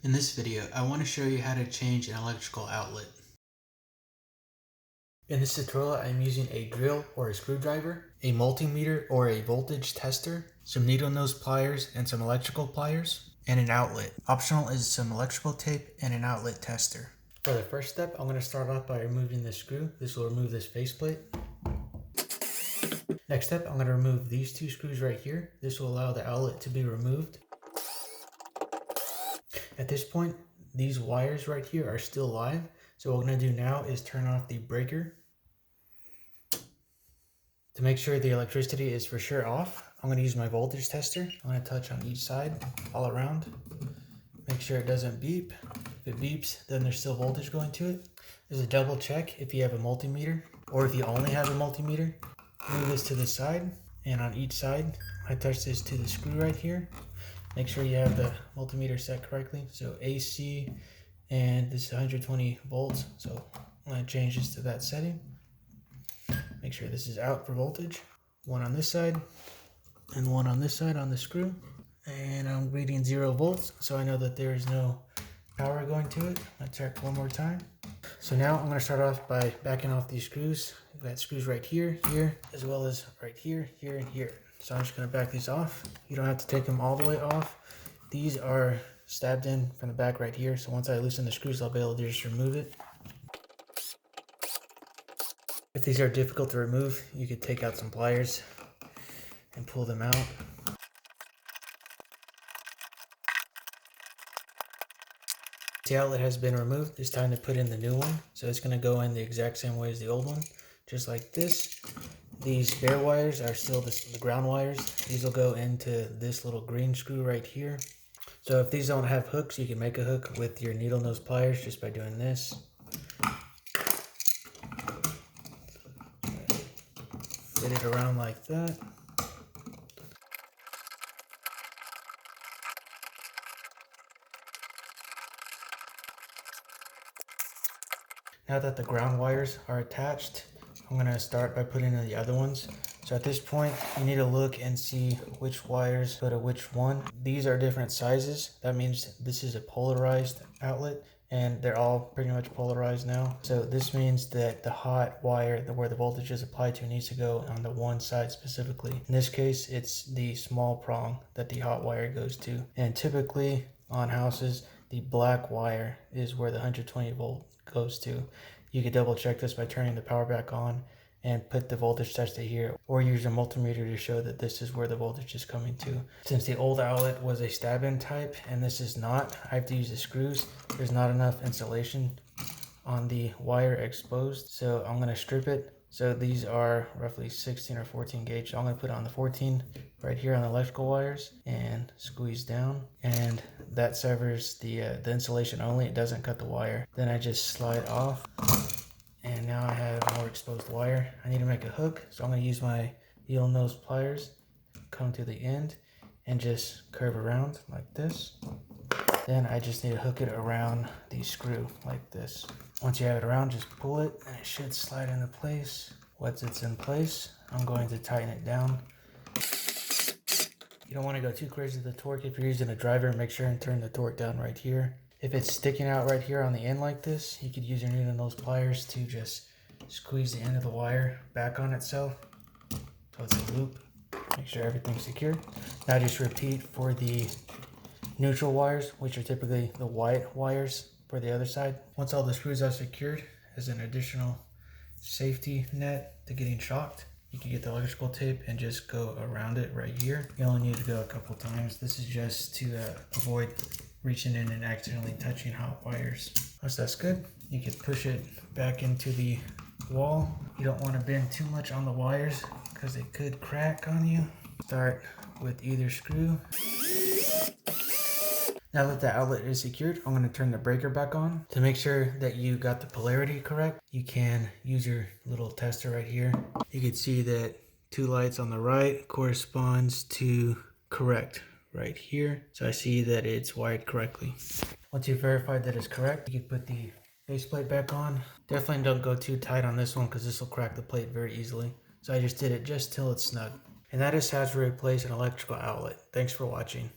In this video, I want to show you how to change an electrical outlet. In this tutorial, I'm using a drill or a screwdriver, a multimeter or a voltage tester, some needle nose pliers and some electrical pliers, and an outlet. Optional is some electrical tape and an outlet tester. For the first step, I'm going to start off by removing this screw. This will remove this faceplate. Next step, I'm going to remove these two screws right here. This will allow the outlet to be removed. At this point, these wires right here are still live. So what we're going to do now is turn off the breaker. To make sure the electricity is for sure off, I'm going to use my voltage tester. I'm going to touch on each side, all around. Make sure it doesn't beep. If it beeps, then there's still voltage going to it. There's a double check if you have a multimeter, or if you only have a multimeter. Move this to the side, and on each side, I touch this to the screw right here. Make sure you have the multimeter set correctly. So AC, and this is 120 volts. So I'm going to change this to that setting. Make sure this is out for voltage. One on this side and one on this side on the screw. And I'm reading 0 volts, so I know that there is no power going to it. I'll check one more time. So now I'm going to start off by backing off these screws. I've got screws right here, here, as well as right here, here, and here. So I'm just going to back these off. You don't have to take them all the way off. These are stabbed in from the back right here. So once I loosen the screws, I'll be able to just remove it. If these are difficult to remove, you could take out some pliers and pull them out. The outlet has been removed. It's time to put in the new one. So it's going to go in the exact same way as the old one, just like this. These bare wires are still the ground wires. These will go into this little green screw right here. So if these don't have hooks, you can make a hook with your needle nose pliers just by doing this. Fit it around like that. Now that the ground wires are attached, I'm going to start by putting in the other ones. So at this point, you need to look and see which wires go to which one. These are different sizes. That means this is a polarized outlet, and they're all pretty much polarized now. So this means that the hot wire, where the voltage is applied to, needs to go on the one side specifically. In this case, it's the small prong that the hot wire goes to. And typically on houses, the black wire is where the 120 volt goes to. You could double check this by turning the power back on and put the voltage tester here, or use a multimeter to show that this is where the voltage is coming to. Since the old outlet was a stab-in type and this is not, I have to use the screws. There's not enough insulation on the wire exposed, so I'm going to strip it. So these are roughly 16 or 14 gauge. So I'm going to put it on the 14 right here on the electrical wires and squeeze down, and that severs the insulation only. It doesn't cut the wire. Then I just slide off, and now I have more exposed wire. I need to make a hook, so I'm going to use my needle nose pliers, come to the end, and just curve around like this. Then I just need to hook it around the screw like this. Once you have it around, just pull it and it should slide into place. Once it's in place, I'm going to tighten it down. You don't want to go too crazy with the torque. If you're using a driver, make sure and turn the torque down right here. If it's sticking out right here on the end like this, you could use your needle nose pliers to just squeeze the end of the wire back on itself, so it's a loop. Make sure everything's secure. Now just repeat for the neutral wires, which are typically the white wires for the other side. Once all the screws are secured, as an additional safety net to getting shocked, you can get the electrical tape and just go around it right here. You only need to go a couple times. This is just to avoid reaching in and accidentally touching hot wires. Once that's good, you can push it back into the wall. You don't want to bend too much on the wires because they could crack on you. Start with either screw. Now that the outlet is secured, I'm going to turn the breaker back on. To make sure that you got the polarity correct, you can use your little tester right here. You can see that 2 lights on the right corresponds to correct right here. So I see that it's wired correctly. Once you've verified that it's correct, you can put the faceplate back on. Definitely don't go too tight on this one because this will crack the plate very easily. So I just did it just till it's snug. And that is how to replace an electrical outlet. Thanks for watching.